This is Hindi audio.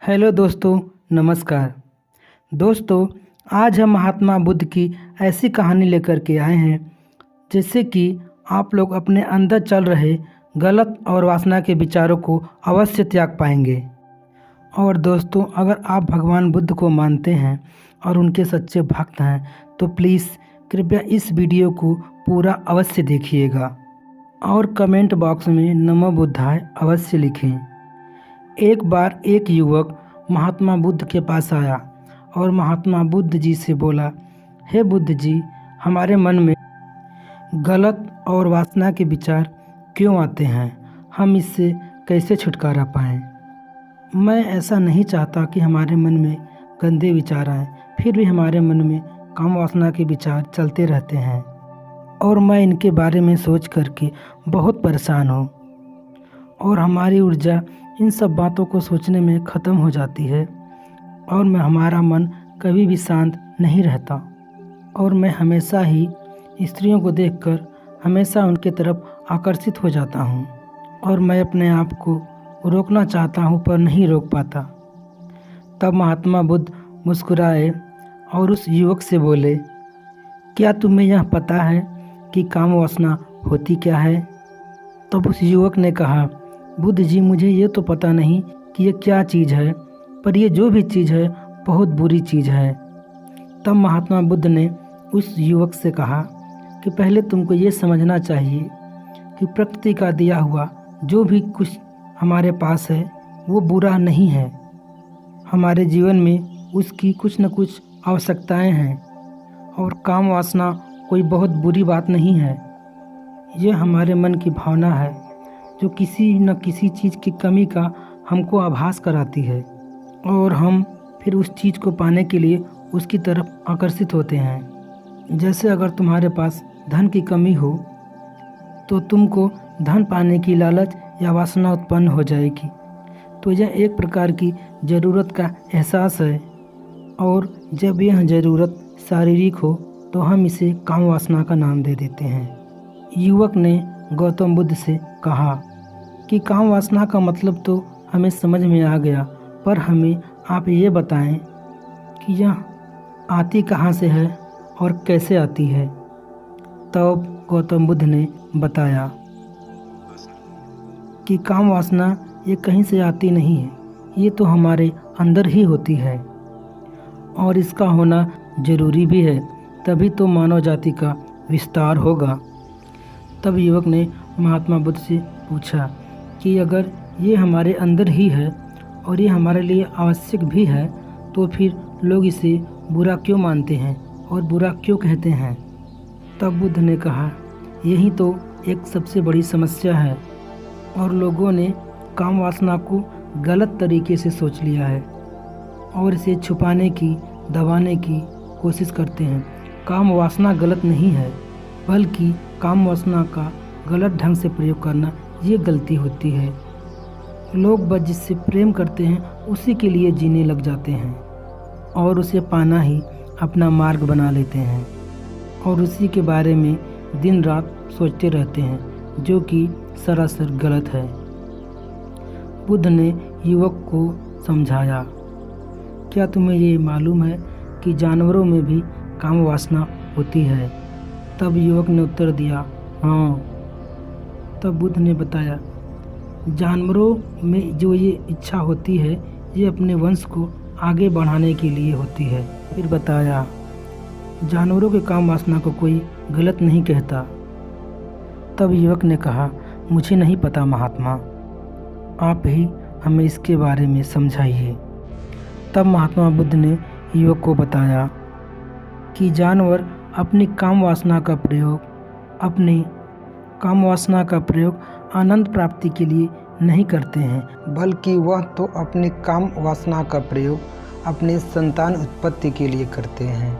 हेलो दोस्तों, नमस्कार। दोस्तों, आज हम महात्मा बुद्ध की ऐसी कहानी लेकर के आए हैं जिससे कि आप लोग अपने अंदर चल रहे गलत और वासना के विचारों को अवश्य त्याग पाएंगे। और दोस्तों, अगर आप भगवान बुद्ध को मानते हैं और उनके सच्चे भक्त हैं तो प्लीज़ कृपया इस वीडियो को पूरा अवश्य देखिएगा और कमेंट बॉक्स में नमो बुद्धाय अवश्य लिखें। एक बार एक युवक महात्मा बुद्ध के पास आया और महात्मा बुद्ध जी से बोला, हे बुद्ध जी, हमारे मन में गलत और वासना के विचार क्यों आते हैं? हम इससे कैसे छुटकारा पाएं? मैं ऐसा नहीं चाहता कि हमारे मन में गंदे विचार आएं, फिर भी हमारे मन में काम वासना के विचार चलते रहते हैं और मैं इनके बारे में सोच करके बहुत परेशान हूँ और हमारी ऊर्जा इन सब बातों को सोचने में ख़त्म हो जाती है और हमारा मन कभी भी शांत नहीं रहता और मैं हमेशा ही स्त्रियों को देखकर हमेशा उनके तरफ आकर्षित हो जाता हूँ और मैं अपने आप को रोकना चाहता हूँ पर नहीं रोक पाता। तब महात्मा बुद्ध मुस्कुराए और उस युवक से बोले, क्या तुम्हें यह पता है कि काम वासना होती क्या है? तब उस युवक ने कहा, बुद्ध जी, मुझे ये तो पता नहीं कि ये क्या चीज़ है, पर ये जो भी चीज़ है बहुत बुरी चीज़ है। तब महात्मा बुद्ध ने उस युवक से कहा कि पहले तुमको ये समझना चाहिए कि प्रकृति का दिया हुआ जो भी कुछ हमारे पास है वो बुरा नहीं है। हमारे जीवन में उसकी कुछ न कुछ आवश्यकताएं हैं और काम वासना कोई बहुत बुरी बात नहीं है। ये हमारे मन की भावना है जो किसी न किसी चीज़ की कमी का हमको आभास कराती है और हम फिर उस चीज़ को पाने के लिए उसकी तरफ आकर्षित होते हैं। जैसे अगर तुम्हारे पास धन की कमी हो तो तुमको धन पाने की लालच या वासना उत्पन्न हो जाएगी। तो यह एक प्रकार की ज़रूरत का एहसास है और जब यह ज़रूरत शारीरिक हो तो हम इसे काम वासना का नाम दे देते हैं। युवक ने गौतम बुद्ध से कहा कि काम वासना का मतलब तो हमें समझ में आ गया, पर हमें आप ये बताएं कि यह आती कहाँ से है और कैसे आती है। तब गौतम बुद्ध ने बताया कि काम वासना ये कहीं से आती नहीं है, ये तो हमारे अंदर ही होती है और इसका होना ज़रूरी भी है, तभी तो मानव जाति का विस्तार होगा। तब युवक ने महात्मा बुद्ध से पूछा कि अगर ये हमारे अंदर ही है और ये हमारे लिए आवश्यक भी है तो फिर लोग इसे बुरा क्यों मानते हैं और बुरा क्यों कहते हैं? तब बुद्ध ने कहा, यही तो एक सबसे बड़ी समस्या है और लोगों ने काम वासना को गलत तरीके से सोच लिया है और इसे छुपाने की, दबाने की कोशिश करते हैं। काम वासना गलत नहीं है, बल्कि काम वासना का गलत ढंग से प्रयोग करना ये गलती होती है। लोग बस जिससे प्रेम करते हैं उसी के लिए जीने लग जाते हैं और उसे पाना ही अपना मार्ग बना लेते हैं और उसी के बारे में दिन रात सोचते रहते हैं, जो कि सरासर गलत है। बुद्ध ने युवक को समझाया, क्या तुम्हें ये मालूम है कि जानवरों में भी काम वासना होती है? तब युवक ने उत्तर दिया, हाँ। तब बुद्ध ने बताया, जानवरों में जो ये इच्छा होती है ये अपने वंश को आगे बढ़ाने के लिए होती है। फिर बताया, जानवरों के काम वासना को कोई गलत नहीं कहता। तब युवक ने कहा, मुझे नहीं पता महात्मा, आप ही हमें इसके बारे में समझाइए। तब महात्मा बुद्ध ने युवक को बताया कि जानवर अपनी काम वासना का प्रयोग आनंद प्राप्ति के लिए नहीं करते हैं, बल्कि वह तो अपनी काम वासना का प्रयोग अपनी संतान उत्पत्ति के लिए करते हैं।